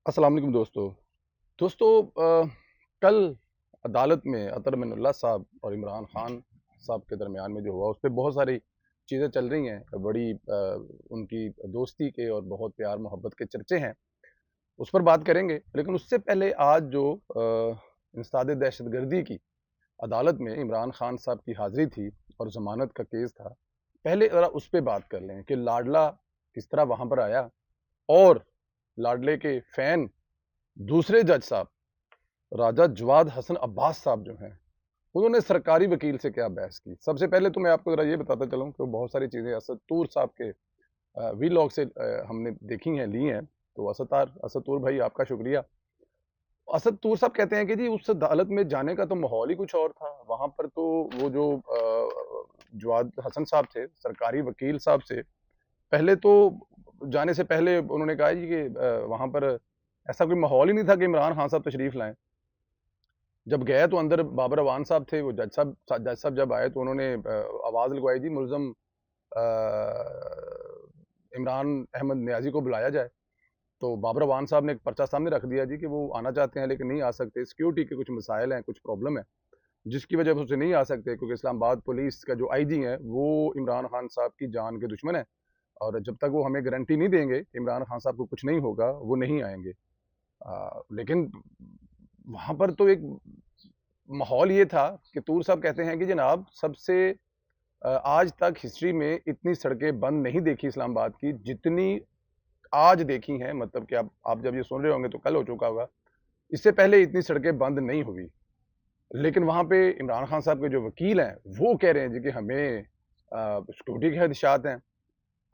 अस्सलाम वालेकुम दोस्तों कल अदालत में अतर मिनुल्लाह साहब और इमरान खान साहब के दरमियान में जो हुआ उस पर बहुत सारी चीज़ें चल रही हैं बड़ी उनकी दोस्ती के और बहुत प्यार मोहब्बत के चर्चे हैं। उस पर बात करेंगे, लेकिन उससे पहले आज जो इंसदाद दहशतगर्दी की अदालत में इमरान खान साहब की हाजिरी थी और जमानत का केस था, पहले ज़रा उस पर बात कर लें कि लाडला किस तरह वहाँ पर आया और लाडले के फैन दूसरे जज साहब राजा जवाद हसन अब्बास साहब जो हैं, उन्होंने सरकारी वकील से क्या बहस की। सबसे पहले तो मैं आपको ज़रा ये बताता चलूँ कि बहुत सारी चीज़ें असद तूर साहब के वीलॉग से हमने देखी हैं, ली हैं। तो असद तूर भाई आपका शुक्रिया। असद तूर साहब कहते हैं कि जी उस अदालत में जाने का तो माहौल ही कुछ और था। वहाँ पर तो वो जो जवाद हसन साहब थे, सरकारी वकील साहब से पहले तो जाने से पहले उन्होंने कहा जी कि वहाँ पर ऐसा कोई माहौल ही नहीं था कि इमरान खान साहब तशरीफ़ लाएँ। जब गए तो अंदर बाबर अवान साहब थे, वो जज साहब जब आए तो उन्होंने आवाज़ लगवाई जी मुल्ज़म इमरान अहमद नियाज़ी को बुलाया जाए। तो बाबर अवान साहब ने एक पर्चा सामने रख दिया जी कि वो आना चाहते हैं लेकिन नहीं आ सकते, सिक्योरिटी के कुछ मसाइल हैं, कुछ प्रॉब्लम है, जिसकी वजह से उसे नहीं आ सकते क्योंकि इस्लामाबाद पुलिस का जो आईजी है, वो इमरान खान साहब की जान के दुश्मन है और जब तक वो हमें गारंटी नहीं देंगे कि इमरान खान साहब को कुछ नहीं होगा, वो नहीं आएँगे। लेकिन वहाँ पर तो एक माहौल ये था कि तूर साहब कहते हैं कि जनाब सबसे आज तक हिस्ट्री में इतनी सड़कें बंद नहीं देखी इस्लामाबाद की जितनी आज देखी हैं। मतलब कि आप जब ये सुन रहे होंगे तो कल हो चुका होगा। इससे पहले इतनी सड़कें बंद नहीं हुई। लेकिन वहाँ पे इमरान खान साहब के जो वकील हैं, वो कह रहे हैं जी कि हमें सिक्योरिटी के खदशात हैं।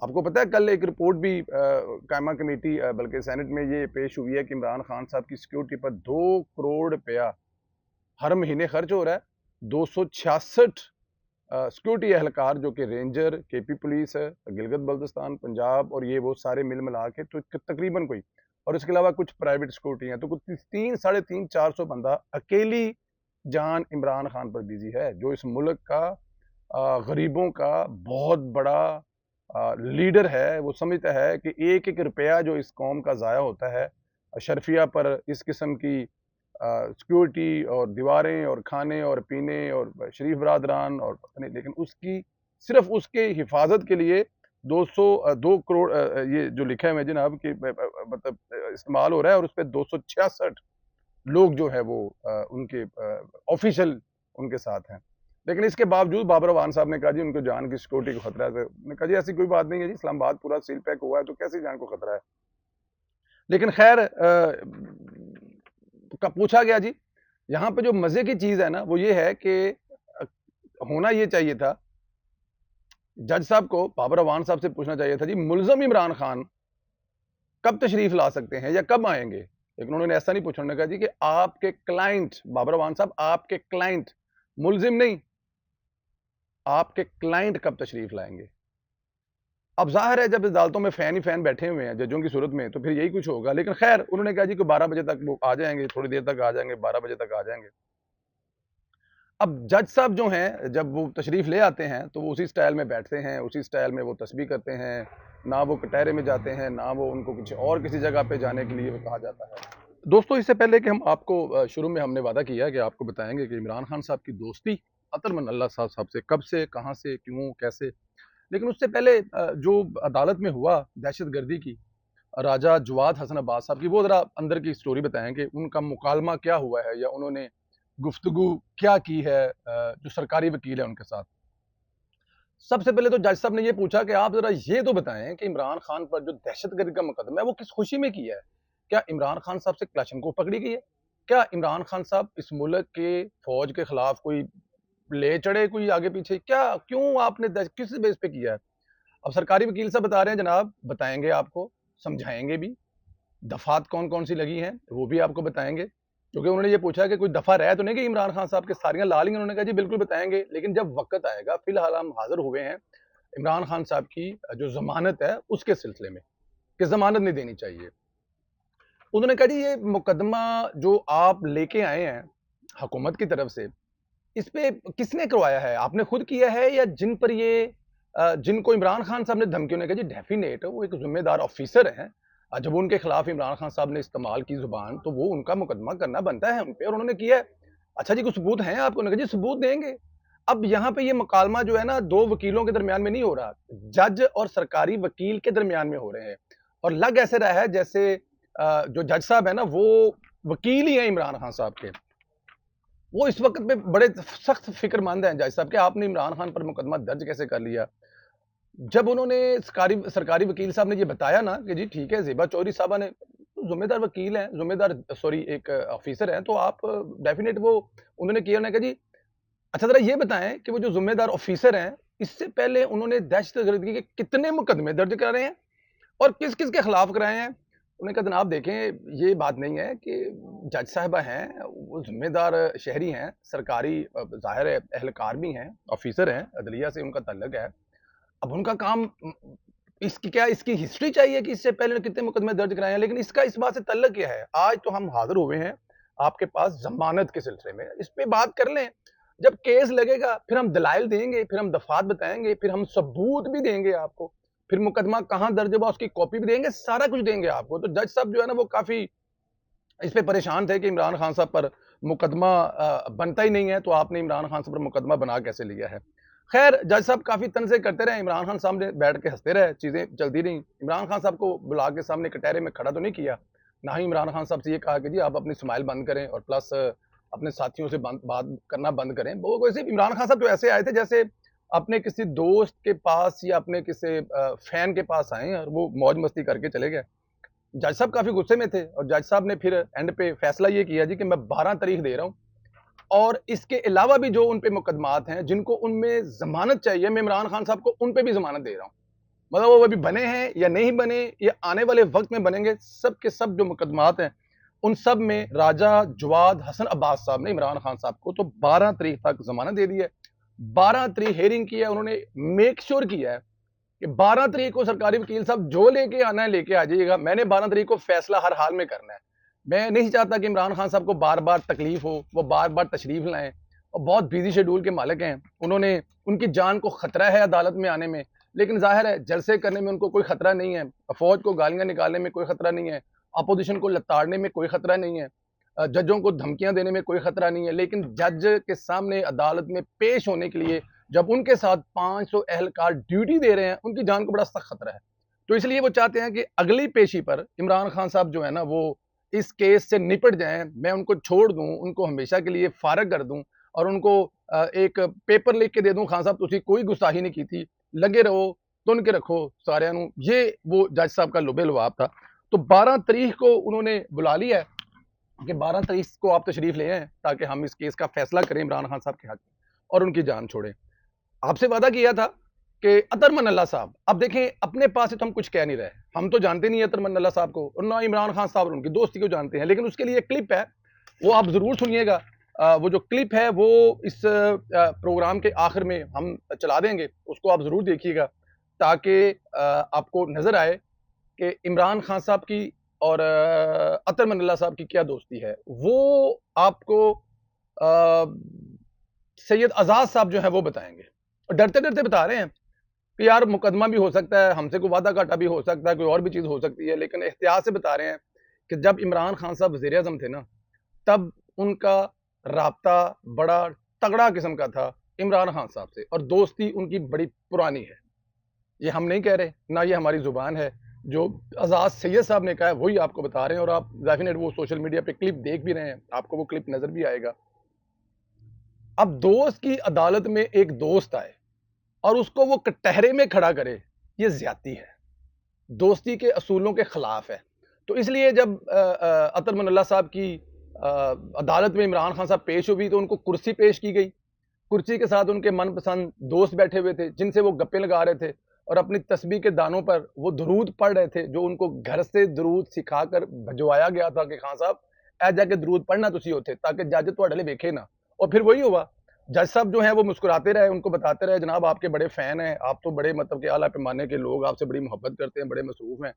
आपको पता है कल एक रिपोर्ट भी कायमा कमेटी बल्कि सेनेट में ये पेश हुई है कि इमरान खान साहब की सिक्योरिटी पर 2 करोड़ रुपया हर महीने खर्च हो रहा है। 266 सिक्योरिटी एहलकार जो कि रेंजर, केपी पुलिस है, गिलगित बल्तिस्तान, पंजाब और ये वो सारे मिल मिला के तो तकरीबन कोई और इसके अलावा कुछ प्राइवेट सिक्योरिटी हैं, तो कुछ 3 साढ़े 3 400 बंदा अकेली जान इमरान खान पर बिजी है, जो इस मुल्क का गरीबों का बहुत बड़ा लीडर है। वो समझता है कि एक एक रुपया जो इस कौम का ज़ाया होता है शर्फिया पर इस किस्म की सिक्योरिटी और दीवारें और खाने और पीने और शरीफ बरादरान और पता नहीं, लेकिन उसकी सिर्फ उसके हिफाजत के लिए 2 करोड़ ये जो लिखा है मैं जनाब कि मतलब इस्तेमाल हो रहा है और उस पे 266 लोग जो है वो उनके ऑफिशियल उनके साथ हैं। लेकिन इसके बावजूद बाबर अवान साहब ने कहा जी उनको जान की सिक्योरिटी को खतरा है। मैंने कहा जी ऐसी कोई बात नहीं है जी, इस्लामाबाद पूरा सील पैक हुआ है तो कैसी जान को खतरा है। लेकिन खैर पूछा गया जी, यहाँ पे जो मजे की चीज है ना वो ये है कि अ, होना ये चाहिए था, जज साहब को बाबर अवान साहब से पूछना चाहिए था जी मुल्जम इमरान खान कब तशरीफ ला सकते हैं या कब आएंगे। लेकिन उन्होंने ऐसा नहीं पूछा, उन्होंने कहा जी कि आपके क्लाइंट बाबर अवान साहब, आपके क्लाइंट, मुल्जिम नहीं, आपके क्लाइंट कब तशरीफ लाएंगे। अब ज़ाहिर है जब अदालतों में फ़ैन ही फ़ैन बैठे हुए हैं जजों की सूरत में तो फिर यही कुछ होगा। लेकिन ख़ैर उन्होंने कहा जी कि 12 बजे तक वो आ जाएँगे, थोड़ी देर तक आ जाएँगे, 12 बजे तक आ जाएँगे। अब जज साहब जो हैं जब वो तशरीफ़ ले आते हैं तो वो उसी स्टाइल में बैठते हैं, उसी स्टाइल में वो तस्बीह करते हैं, ना वो कटहरे में जाते हैं, ना वो उनको कुछ और किसी जगह पे जाने के लिए कहा जाता है। दोस्तों इससे पहले कि हम आपको शुरू में हमने वादा किया कि आपको बताएँगे कि इमरान खान साहब की दोस्ती अतर मन साहब से कब से, कहाँ से, क्यों, कैसे? लेकिन उससे पहले जो अदालत में हुआ दहशतगर्दी की, राजा जवाद हसन अब्बास साहब की, वो ज़रा अंदर की स्टोरी बताएँ कि उनका मुकालमा क्या हुआ है या उन्होंने गुफ्तगू क्या की है जो सरकारी वकील है उनके साथ। सबसे पहले तो जज साहब ने ये पूछा कि आप ज़रा ये तो बताएँ कि इमरान खान पर जो दहशतगर्दी का मुकदमा है, वो किस खुशी में किया है? क्या इमरान खान साहब से क्लैशनकोफ पकड़ी गई है? क्या इमरान खान साहब इस मुल्क के फ़ौज के खिलाफ कोई ले चढ़े कोई आगे पीछे? क्या क्यों आपने किस बेस पे किया है? अब सरकारी वकील साहब बता रहे हैं जनाब, बताएँगे आपको, समझाएँगे भी, दफ़ात कौन-कौन सी लगी हैं, वो भी आपको बताएँगे। क्योंकि उन्होंने ये पूछा कि कोई दफ़ा रह तो नहीं गई इमरान खान साहब के, सारियाँ ला ली? उन्होंने कहा जी बिल्कुल बताएँगे, लेकिन जब वक़्त आएगा, फ़िलहाल हम हाज़िर हुए हैं इमरान खान साहब की जो ज़मानत है, उसके सिलसिले में, कि ज़मानत नहीं देनी चाहिए। उन्होंने कहा जी ये मुकदमा जो आप लेके आए हैं, हुकूमत की तरफ से, इस पे किसने करवाया है? आपने खुद किया है या जिन पर ये जिनको इमरान खान साहब ने धमकी, उन्होंने कहा जी डेफिनेट वो एक ज़िम्मेदार ऑफ़िसर हैं। जब उनके खिलाफ इमरान खान साहब ने इस्तेमाल की जुबान, तो वो उनका मुकदमा करना बनता है उन पे, और उन्होंने किया है। अच्छा जी, कुछ सबूत हैं आपको? उन्होंने कहा जी सबूत देंगे। अब यहाँ पे ये मुकालमा जो है ना 2 वकीलों के दरमियान में नहीं हो रहा, जज और सरकारी वकील के दरमियान में हो रहे हैं। और लग ऐसे रहा है जैसे जो जज साहब है ना वो वकील ही हैं इमरान खान साहब के। वो इस वक़्त पे बड़े सख्त फ़िक्रमंद हैं जज साहब कि आपने इमरान खान पर मुकदमा दर्ज कैसे कर लिया? जब उन्होंने सरकारी सरकारी वकील साहब ने ये बताया ना कि जी ठीक है, ज़ेबा चौधरी साहबा ने ज़िम्मेदार वकील हैं, ज़िम्मेदार सॉरी एक ऑफ़िसर हैं, तो आप डेफ़िनेट वो उन्होंने किया, उन्होंने कहा जी अच्छा ज़रा ये बताएँ कि वो जो ज़िम्मेदार ऑफ़िसर हैं, इससे पहले उन्होंने दहशतगर्दी के कितने मुकदमे दर्ज कराए हैं और किस-किस के खिलाफ कराए हैं? उन्होंने कहा जनाब देखें, ये बात नहीं है कि जज साहिबा हैं, वो ज़िम्मेदार शहरी हैं, सरकारी ज़ाहिर है एहलकार भी हैं, ऑफ़िसर हैं, अदलिया से उनका ताल्लुक है। अब उनका काम इसकी क्या इसकी हिस्ट्री चाहिए कि इससे पहले कितने मुकदमे दर्ज कराए हैं, लेकिन इसका इस बात से ताल्लुक क्या है? आज तो हम हाज़िर हुए हैं आपके पास ज़मानत के सिलसिले में, इस पे बात कर लें। जब केस लगेगा, फिर हम दलाइल देंगे, फिर हम दफ़ात बताएँगे, फिर हम सबूत भी देंगे आपको। फिर मुकदमा कहाँ दर्ज हुआ उसकी कॉपी भी देंगे, सारा कुछ देंगे आपको। तो जज साहब जो है ना वो काफ़ी इस पे परेशान थे कि इमरान खान साहब पर मुकदमा बनता ही नहीं है, तो आपने इमरान खान साहब पर मुकदमा बना कैसे लिया है? खैर जज साहब काफ़ी तंज़ें करते रहे, इमरान खान सामने बैठ के हँसते रहे, चीज़ें चलती रहीं। इमरान खान साहब को बुला के सामने कटहरे में खड़ा तो नहीं किया, ना ही इमरान खान साहब से ये कहा कि जी आप अपनी स्माइल बंद करें और प्लस अपने साथियों से बात करना बंद करें। वो वैसे इमरान खान साहब तो ऐसे आए थे जैसे अपने किसी दोस्त के पास या अपने किसी फैन के पास आए और वो मौज-मस्ती करके चले गए। जज साहब काफ़ी गुस्से में थे और जज साहब ने फिर एंड पे फैसला ये किया जी कि मैं 12 तारीख दे रहा हूँ और इसके अलावा भी जो उन पे मुकदमात हैं, जिनको उनमें ज़मानत चाहिए, मैं इमरान खान साहब को उन पे भी ज़मानत दे रहा हूँ। मतलब वो अभी बने हैं या नहीं बने या आने वाले वक़्त में बनेंगे, सब के सब जो मुकदमात हैं, उन सब में राजा जवाद हसन अब्बास साहब ने इमरान खान साहब को तो 12 तारीख तक ज़मानत दे दी है। 12 तारीख हियरिंग की है, उन्होंने मेक श्योर किया है कि 12 तारीख को सरकारी वकील साहब जो लेके आना है लेके आ जाइएगा। मैंने 12 तारीख को फैसला हर हाल में करना है। मैं नहीं चाहता कि इमरान खान साहब को बार-बार तकलीफ हो, वो बार-बार तशरीफ लाएँ और बहुत बिज़ी शेड्यूल के मालिक हैं। उन्होंने उनकी जान को खतरा है अदालत में आने में, लेकिन ज़ाहिर है जलसे करने में उनको कोई खतरा नहीं है। फ़ौज को गालियाँ निकालने में कोई खतरा नहीं है, अपोज़िशन को लताड़ने में कोई खतरा नहीं है, जजों को धमकियाँ देने में कोई खतरा नहीं है। लेकिन जज के सामने अदालत में पेश होने के लिए जब उनके साथ 500 अहलकार ड्यूटी दे रहे हैं, उनकी जान को बड़ा सख्त खतरा है। तो इसलिए वो चाहते हैं कि अगली पेशी पर इमरान खान साहब जो है ना वो इस केस से निपट जाएँ, मैं उनको छोड़ दूँ, उनको हमेशा के लिए फ़ारिग कर दूँ और उनको एक पेपर लिख के दे दूँ, खान साहब तुसी कोई गुस्ताखी नहीं की थी, लगे रहो, तुन के रखो सारिਆਂ ਨੂੰ, ये वो जज साहब का लुबे-लुआब था। तो 12 तारीख को उन्होंने बुला लिया है कि 12 तारीख को आप तशरीफ़ ले आएँ ताकि हम इस केस का फ़ैसला करें इमरान खान साहब के हक़ में और उनकी जान छोड़ें। आपसे वादा किया था कि अतर मनल्ला साहब, अब देखें अपने पास से तो हम कुछ कह नहीं रहे, हम तो जानते नहीं अतर मनल्ला साहब को और ना इमरान खान साहब और उनकी दोस्ती को जानते हैं, लेकिन उसके लिए एक क्लिप है, वो आप ज़रूर सुनिएगा। वो जो क्लिप है वो इस प्रोग्राम के आखिर में हम चला देंगे, उसको आप ज़रूर देखिएगा ताकि आपको नज़र आए कि इमरान खान साहब की और अतर मनल्ला साहब की क्या दोस्ती है। वो आपको सैयद आज़ाद साहब जो हैं वो बताएँगे और डरते-डरते बता रहे हैं कि यार मुकदमा भी हो सकता है, हमसे कोई वादा-घाटा भी हो सकता है, कोई और भी चीज़ हो सकती है, लेकिन एहतियात से बता रहे हैं कि जब इमरान खान साहब वज़ीर-ए-आज़म थे ना, तब उनका राब्ता बड़ा तगड़ा किस्म का था इमरान खान साहब से और दोस्ती उनकी बड़ी पुरानी है। ये हम नहीं कह रहे, ना ये हमारी ज़ुबान है, जो आज़ाद सैयद साहब ने कहा है वही आपको बता रहे हैं और आप डेफ़िनेट वो सोशल मीडिया पे क्लिप देख भी रहे हैं, आपको वो क्लिप नज़र भी आएगा। अब दोस्त की अदालत में एक दोस्त आए और उसको वो कटहरे में खड़ा करे, ये ज़्यादती है। दोस्ती के असूलों के खिलाफ है। तो इसलिए जब अतर मनल्ला साहब की अदालत में इमरान खान साहब पेश हुई तो उनको कुर्सी पेश की गई। कुर्सी के साथ उनके मनपसंद दोस्त बैठे हुए थे, जिनसे वो गप्पे लगा रहे थे और अपनी तस्बीह के दानों पर वो दुरूद पढ़ रहे थे, जो उनको घर से दुरूद सिखाकर भिजवाया गया था कि खान साहब ए जाके दुरूद पढ़ना तुसी उत्थे ताकि जज तुहाडे लिए वेखे ना। और फिर वही हुआ, जज साहब जो हैं वो मुस्कुराते रहे, उनको बताते रहे जनाब आपके बड़े फ़ैन हैं, आप तो बड़े मतलब कि आला पैमाने के लोग आपसे बड़ी मोहब्बत करते हैं, बड़े मसरूफ़ हैं।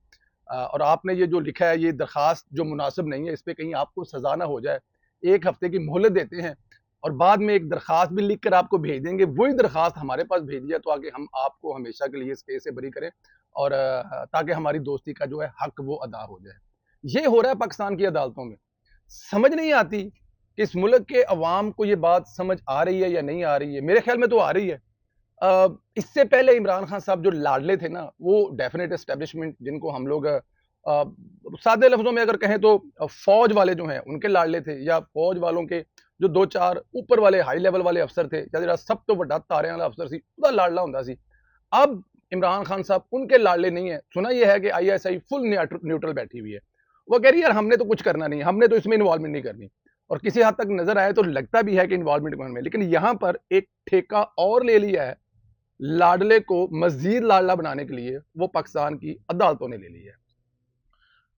और आपने ये जो लिखा है ये दरख़्वास्त जो मुनासिब नहीं है, इस पे कहीं आपको सज़ा ना हो जाए। 1 हफ़्ते की मोहलत देते हैं और बाद में एक दरख़्वास्त भी लिख कर आपको भेज देंगे। वही दरख़्वास्त हमारे पास भेजिए ताकि हम आपको हमेशा के लिए इस केस से बरी करें और ताकि हमारी दोस्ती का जो है हक वो अदा हो जाए। ये हो रहा है पाकिस्तान की अदालतों में। समझ नहीं आती कि इस मुल्क के अवाम को ये बात समझ आ रही है या नहीं आ रही है। मेरे ख्याल में तो आ रही है। इससे पहले इमरान खान साहब जो लाडले थे ना, वो डेफिनेट एस्टेब्लिशमेंट जिनको हम लोग सादे लफ्जों में अगर कहें तो फौज वाले जो हैं उनके लाडले थे, या फौज वालों के जो 2-4 ऊपर वाले हाई लेवल वाले अफसर थे, या सब तो बड़ा तारे वाला अफसर सी ਉਹਦਾ लाडला ਹੁੰਦਾ ਸੀ। अब इमरान खान साहब उनके लाडले नहीं है। सुना यह है कि आईएसआई फुल न्यूट्रल बैठी हुई है। वो कह रही है यार हमने तो कुछ करना नहीं, हमने तो इसमें इन्वॉल्वमेंट नहीं करनी। और किसी हद तक नजर आए तो लगता भी है कि इन्वॉल्वमेंट में, लेकिन यहां पर एक ठेका और ले लिया है लाडले को मजीद लाडला बनाने के लिए, वो पाकिस्तान की अदालतों ने ले लिया है।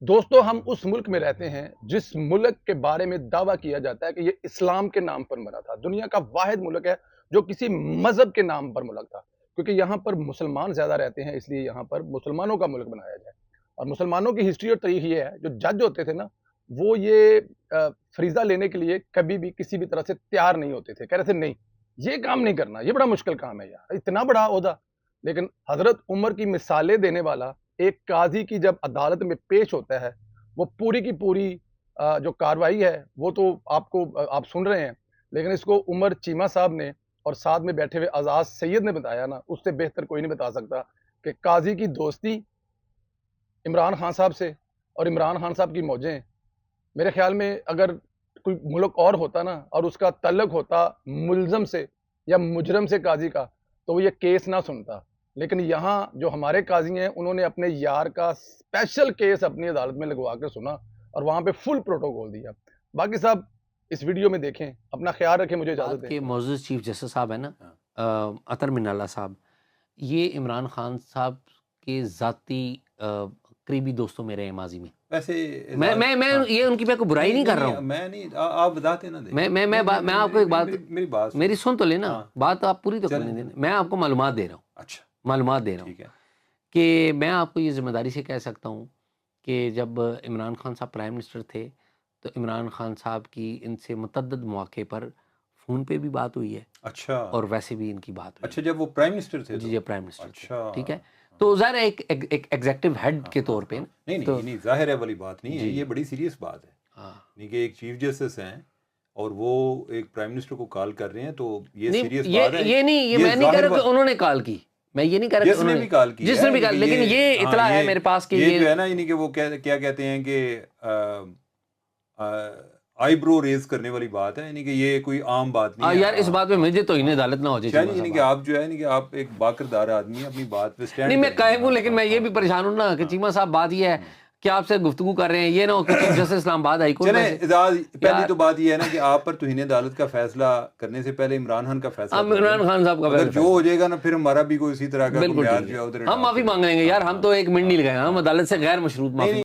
दोस्तों, हम उस मुल्क में रहते हैं जिस मुल्क के बारे में दावा किया जाता है कि ये इस्लाम के नाम पर मरा था। दुनिया का वाहिद मुल्क है जो किसी मजहब के नाम पर मुल्क था, क्योंकि यहाँ पर मुसलमान ज्यादा रहते हैं, इसलिए यहाँ पर मुसलमानों का मुल्क बनाया जाए। और मुसलमानों की हिस्ट्री और तारीख ये है, जो जज होते थे ना, वो ये फरीजा लेने के लिए कभी भी किसी भी तरह से तैयार नहीं होते थे। कह रहे थे नहीं, ये काम नहीं करना, ये बड़ा मुश्किल काम है यार, इतना बड़ा ओहदा। लेकिन हजरत उमर की मिसालें देने वाला एक काजी की जब अदालत में पेश होता है, वो पूरी की पूरी जो कार्रवाई है वो तो आप सुन रहे हैं, लेकिन इसको उमर चीमा साहब ने और साथ में बैठे हुए आजाद सैयद ने बताया ना, उससे बेहतर कोई नहीं बता सकता कि काजी की दोस्ती इमरान खान साहब से और इमरान खान साहब की मौजें, मेरे ख्याल में अगर कोई मुल्क और होता ना और उसका तल्लुक होता मुल्जम से या मुजरम से काजी का, तो वो ये केस ना सुनता। लेकिन यहाँ जो हमारे काजी हैं, उन्होंने अपने यार का स्पेशल केस अपनी अदालत में लगवा कर सुना और वहां पे फुल प्रोटोकॉल दिया। बाकी साहब इस वीडियो में देखें, अपना ख्याल रखें, मुझे इजाजत दें। मौजूद चीफ जस्टिस साहब है ना, अतर मिनाला साहब, ये इमरान खान साहब के ज़ाती करीबी दोस्तों में रहे माजी में। वैसे मैं ये उनकी मैं कोई बुराई नहीं कर रहा हूँ। मैं नहीं, आप बताते ना। मैं आपको एक बात, मेरी बात मेरी सुन तो लेना। बात आप पूरी तो करने देना। मैं आपको मालूमात दे रहा हूँ। अच्छा, मालूमात दे रहा हूँ कि मैं आपको ये जिम्मेदारी से कह सकता हूँ कि जब इमरान खान साहब प्राइम मिनिस्टर थे तो इमरान खान साहब की इनसे मुतअद्दिद मौके पर फ़ोन पे भी बात हुई है। अच्छा। और वैसे भी इनकी बात हुई। अच्छा, जब वो प्राइम मिनिस्टर थे? जी, जब प्राइम मिनिस्टर थे। अच्छा, ठीक है। तो ज़ाहिर है एक एग्जेक्टिव हेड के तौर पे नहीं, जाहिर है वाली बात नहीं है, ये बड़ी सीरियस बात है। नहीं कि एक चीफ जस्टिस हैं और वो एक प्राइम मिनिस्टर को कॉल कर रहे हैं, तो ये सीरियस बात है। ये नहीं, ये मैं नहीं कह रहा कि उन्होंने कॉल की, मैं ये नहीं कह रहा कि जिसने भी कॉल की, जिसने भी कॉल, लेकिन ये इतला है मेरे पास कि ये जो है ना, यानी कि वो क्या कहते हैं कि आईब्रो रेज करने वाली बात है, यानी कि ये कोई आम बात नहीं है। यार इस बात में मुझे तो इन्हें अदालत ना हो जाए। यानी कि आप जो है, यानी कि आप एक बाकिरदार आदमी हैं, अपनी बात पे स्टैंड नहीं, मैं कायम हूँ, लेकिन मैं ये भी परेशान हूँ ना कि चीमा साहब बात ये है कि आपसे गुफ्तगू कर रहे हैं, ये ना हो कि chief justice Islamabad high court में। पहली तो बात ये है ना कि आप पर तौहीन अदालत का फैसला करने से पहले इमरान खान का फैसला, इमरान खान साहब का फैसला जो हो जाएगा ना, फिर हमारा भी कोई इसी तरह का हम माफी मांग लेंगे यार। हम तो एक मिनट नहीं लगाए, हम अदालत से गैर मशरूत माफी